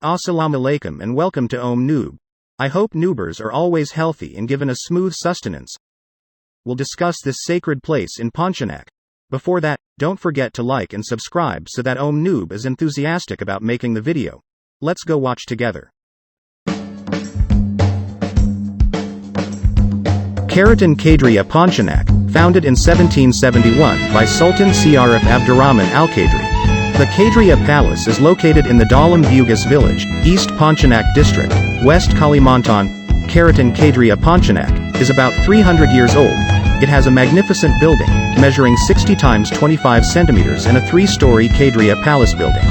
Assalamu alaikum and welcome to Noob. I hope noobers are always healthy and given a smooth sustenance. We'll discuss this sacred place in Pontianak. Before that, don't forget to like and subscribe so that Noob is enthusiastic about making the video. Let's go watch together. Keratonkadriah Pontianak, founded in 1771 by Sultan Syarifabdurahman al-Qadri. The Kadriah Palace is located in the Dalam Bugis village, East Pontianak district, West Kalimantan. Keratonkadriah Pontianak is about 300 years old. It has a magnificent building, measuring 60 times 25 centimeters and a 3-story Kadriah Palace building.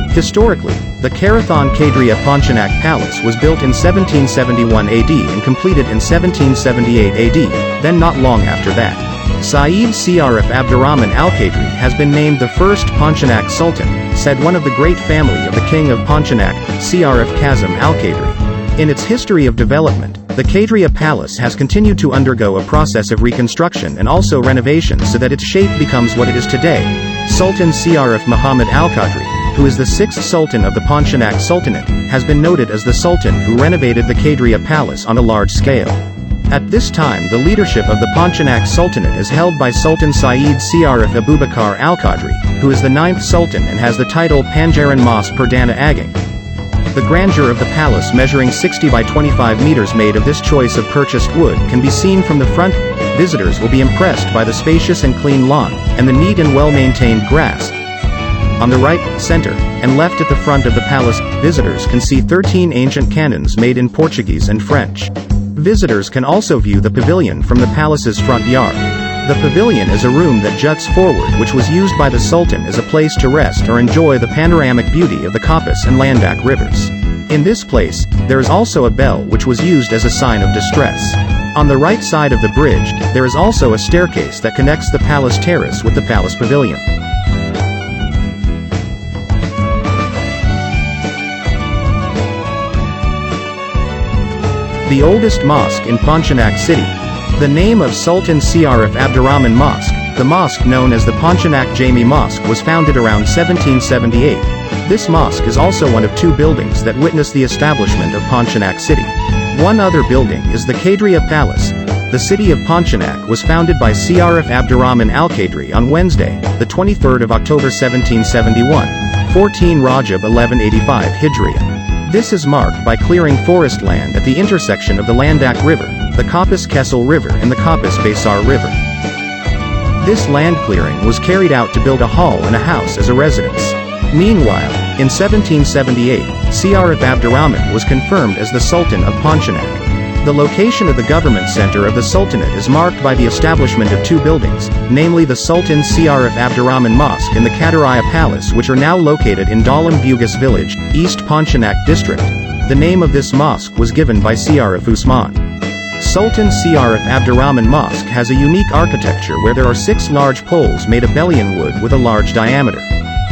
Historically, the Keratonkadriah Pontianak Palace was built in 1771 AD and completed in 1778 AD, then not long after that. Sayyid Syarifabdurahman al-Qadri has been named the first Pontianak Sultan, said one of the great family of the King of Pontianak, Syarif Kazim al-Qadri. In its history of development, the Kadriah Palace has continued to undergo a process of reconstruction and also renovation so that its shape becomes what it is today. Sultan Syarif Muhammad al-Qadri, who is the 6th Sultan of the Pontianak Sultanate, has been noted as the Sultan who renovated the Kadriah Palace on a large scale. At this time the leadership of the Pontianak Sultanate is held by Sultan Sayyid Syarif Abubakar al-Qadri, who is the 9th Sultan and has the title Pangeran Mas Perdana Ageng. The grandeur of the palace, measuring 60 by 25 meters, made of this choice of purchased wood, can be seen from the front. Visitors will be impressed by the spacious and clean lawn, and the neat and well-maintained grass. On the right, center, and left at the front of the palace, visitors can see 13 ancient cannons made in Portuguese and French. Visitors can also view the pavilion from the palace's front yard. The pavilion is a room that juts forward, which was used by the Sultan as a place to rest or enjoy the panoramic beauty of the Kapis and Landak rivers. In this place, there is also a bell which was used as a sign of distress. On the right side of the bridge, there is also a staircase that connects the palace terrace with the palace pavilion. The oldest mosque in Pontianak city. The name of Sultan Syarifabdurahman Mosque, the mosque known as the mesjidjami Mosque, was founded around 1778. This mosque is also one of 2 buildings that witnessed the establishment of Pontianak city. One other building is the Kadriah Palace. The city of Pontianak was founded by Syarifabdurahman al-Qadri on Wednesday, the 23rd of October 1771, 14 Rajab 1185 Hijriah. This is marked by clearing forest land at the intersection of the Landak River, the Kapis Kessel River and the Kapis Besar River. This land clearing was carried out to build a hall and a house as a residence. Meanwhile, in 1778, Syarifabdurahman was confirmed as the Sultan of Pontianak. The location of the government center of the Sultanate is marked by the establishment of 2 buildings, namely the Sultan Syarifabdurahman Mosque and the Kadriah Palace, which are now located in Dalam Bugis village, East Pontianak district. The name of this mosque was given by Syarif Usman. Sultan Syarifabdurahman Mosque has a unique architecture where there are 6 large poles made of belian wood with a large diameter.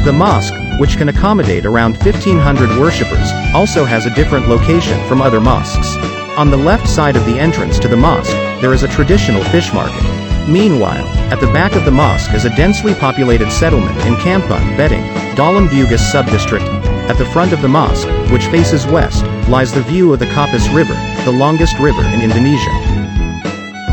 The mosque, which can accommodate around 1,500 worshippers, also has a different location from other mosques. On the left side of the entrance to the mosque, there is a traditional fish market. Meanwhile, at the back of the mosque is a densely populated settlement in Kampung Beting, Dalam Bugis subdistrict. At the front of the mosque, which faces west, lies the view of the Kapis River, the longest river in Indonesia.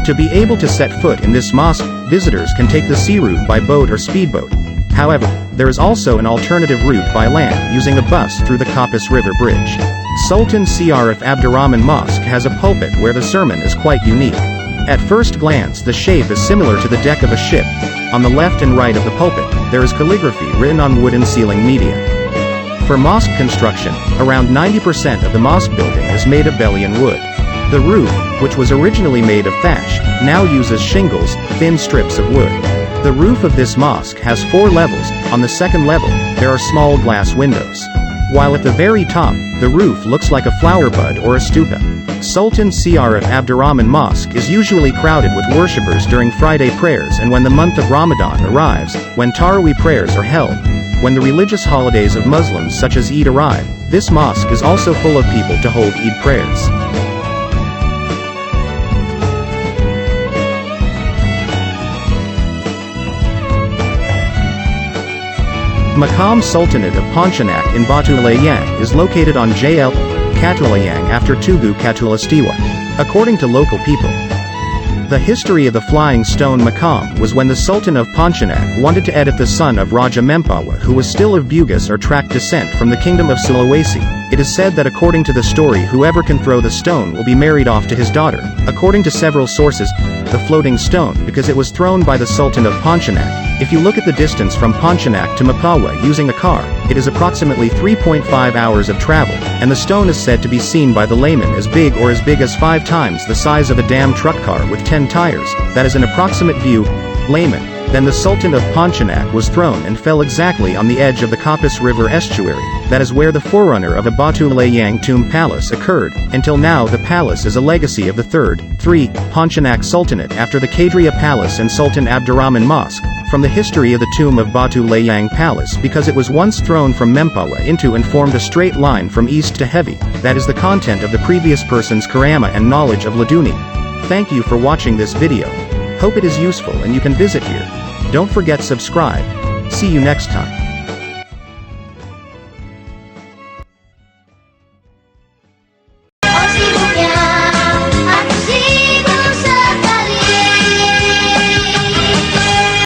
To be able to set foot in this mosque, visitors can take the sea route by boat or speedboat. However, there is also an alternative route by land using a bus through the Kapis River Bridge. Sultan Syarifabdurahman Mosque has a pulpit where the sermon is quite unique. At first glance the shape is similar to the deck of a ship. On the left and right of the pulpit, there is calligraphy written on wooden ceiling media. For mosque construction, around 90% of the mosque building is made of belian wood. The roof, which was originally made of thatch, now uses shingles, thin strips of wood. The roof of this mosque has 4 levels. On the second level, there are small glass windows. While at the very top, the roof looks like a flower bud or a stupa. Sultan Syarifabdurahman Mosque is usually crowded with worshippers during Friday prayers and when the month of Ramadan arrives, when Tarawih prayers are held. When the religious holidays of Muslims such as Eid arrive, this mosque is also full of people to hold Eid prayers. Makam Sultanate of Pontianak in Batulayang is located on Jl. Katulayang after Tugu Katulastiwa. According to local people, the history of the flying stone Makam was when the Sultan of Pontianak wanted to edit the son of Raja Mempawa, who was still of Bugis or Track descent from the kingdom of Sulawesi. It is said that according to the story, whoever can throw the stone will be married off to his daughter. According to several sources, the floating stone, because it was thrown by the Sultan of Pontianak. If you look at the distance from Pontianak to Mempawa using a car, it is approximately 3.5 hours of travel, and the stone is said to be seen by the layman as big as 5 times the size of a damn truck car with 10 tires. That is an approximate view. Layman. Then the Sultan of Pontianak was thrown and fell exactly on the edge of the Kapuas River estuary. That is where the forerunner of a Batulayang tomb palace occurred. Until now the palace is a legacy of the 3rd Pontianak Sultanate after the Kadriah Palace and Sultan Abdurrahman Mosque. From the history of the tomb of Batulayang Palace, because it was once thrown from Mempawa into and formed a straight line from east to heavy. That is the content of the previous person's karama and knowledge of Laduni. Thank you for watching this video. Hope it is useful and you can visit here. Don't forget subscribe. See you next time.